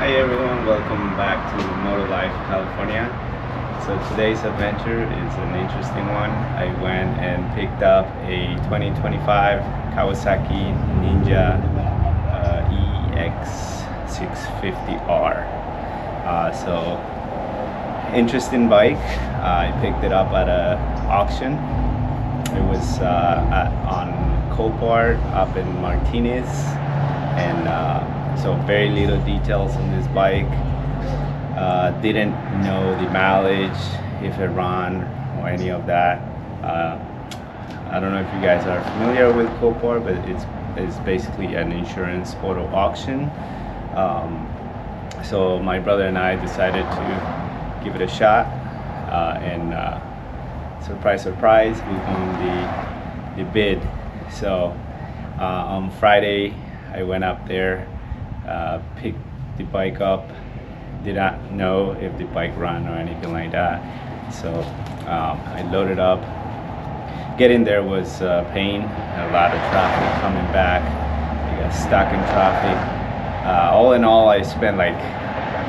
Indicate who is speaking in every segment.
Speaker 1: Hi everyone, welcome back to Moto Life, California. So today's adventure is an interesting one. I went and picked up a 2025 Kawasaki Ninja EX650R. So interesting bike. I picked it up at an auction. It was on Copart up in Martinez, and so very little details on this bike. Didn't know the mileage, if it ran or any of that. I don't know if you guys are familiar with Copart, but it's basically an insurance auto auction. So my brother and I decided to give it a shot, and surprise, surprise, we won the bid. So on Friday, I went up there, picked the bike up. Did not know if the bike ran or anything like that. So I loaded up. Getting there was pain. A lot of traffic coming back. I got stuck in traffic. All in all, I spent like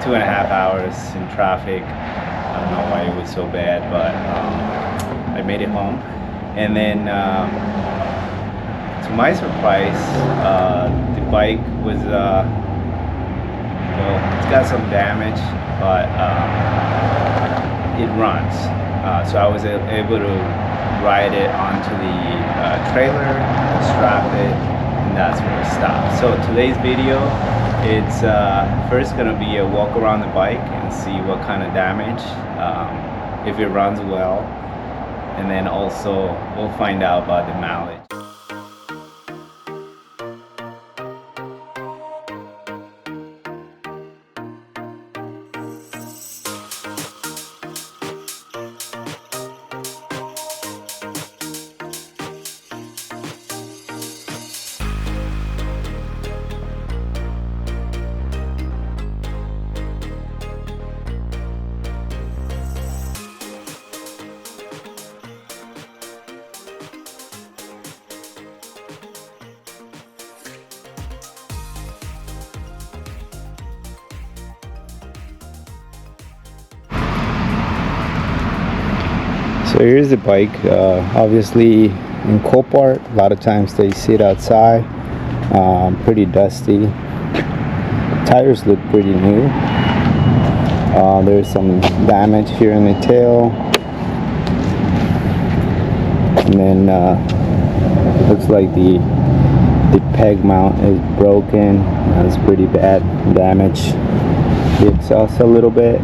Speaker 1: 2.5 hours in traffic. I don't know why it was so bad, but I made it home. And then to my surprise, the bike was well, it's got some damage, but it runs. So I was able to ride it onto the trailer, strap it, and that's where it stopped. So today's video, it's first gonna be a walk around the bike and see what kind of damage, if it runs well, and then also we'll find out about the mileage. So here's the bike. Obviously in Copart, a lot of times they sit outside, pretty dusty. Tires look pretty new. There's some damage here in the tail, and then it looks like the peg mount is broken. That's pretty bad damage. The exhaust a little bit.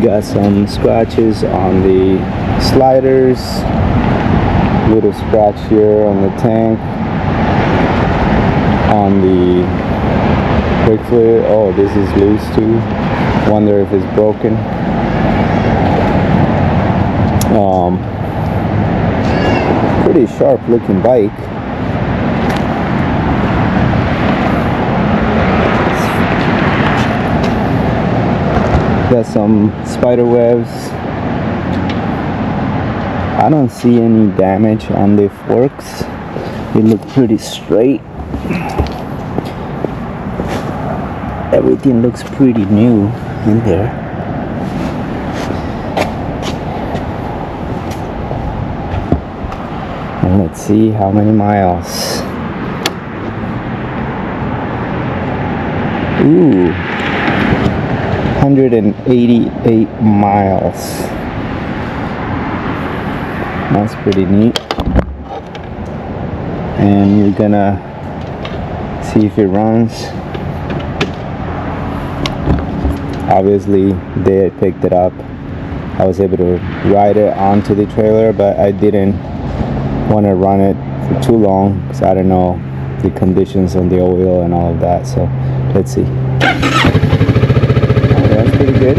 Speaker 1: Got some scratches on the sliders, little scratch here on the tank, on the brake fluid. Oh, this is loose too. Wonder if it's broken. Pretty sharp looking bike. Got some spider webs. I don't see any damage on the forks. They look pretty straight. Everything looks pretty new in there. And let's see how many miles. Ooh. 188 miles. That's pretty neat. And you're gonna see if it runs. Obviously, the day I picked it up, I was able to ride it onto the trailer, but I didn't want to run it for too long because I don't know the conditions on the oil and all of that. So let's see. That's pretty good.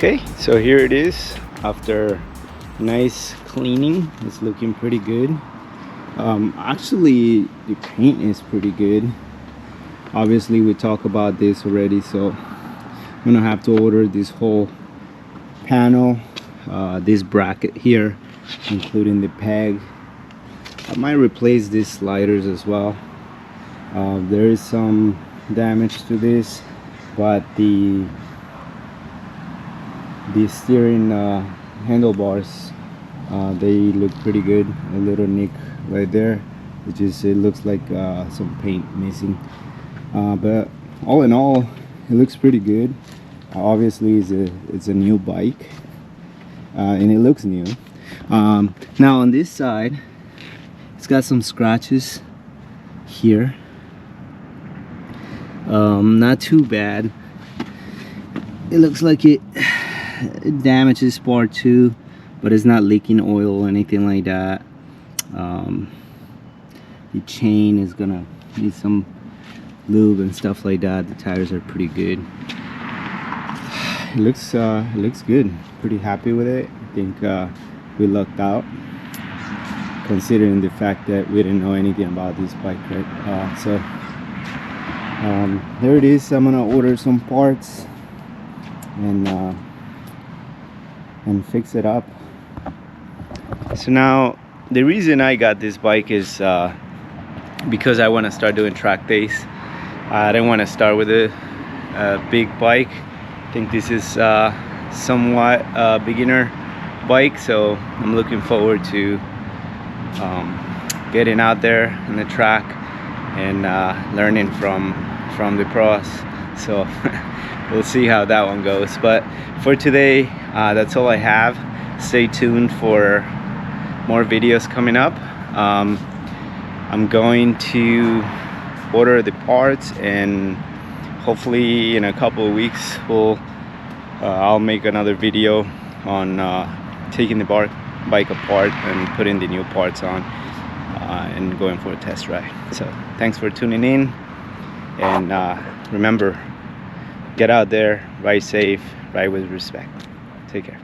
Speaker 1: Okay, so here it is after nice cleaning. It's looking pretty good. Actually the paint is pretty good. Obviously we talked about this already, so I'm gonna have to order this whole panel, this bracket here, including the peg. I might replace these sliders as well. There is some damage to this, but the steering handlebars, they look pretty good. A little nick right there, it looks like some paint missing, but all in all it looks pretty good. Obviously it's a new bike, and it looks new. Now on this side it's got some scratches here, not too bad. It looks like it damages part 2, but it's not leaking oil or anything like that. The chain is gonna need some lube and stuff like that. The tires are pretty good. It looks good. Pretty happy with it. I think we lucked out, considering the fact that we didn't know anything about this bike, right? So there it is. I'm gonna order some parts and fix it up. So now the reason I got this bike is because I want to start doing track days. I didn't want to start with a big bike. I think this is somewhat a beginner bike, so I'm looking forward to getting out there on the track and learning from the pros. So we'll see how that one goes. But for today, that's all I have. Stay tuned for more videos coming up. I'm going to order the parts, and hopefully in a couple of weeks I'll make another video on taking the bike apart and putting the new parts on, and going for a test ride. So thanks for tuning in, and remember, get out there, ride safe, ride with respect. Take care.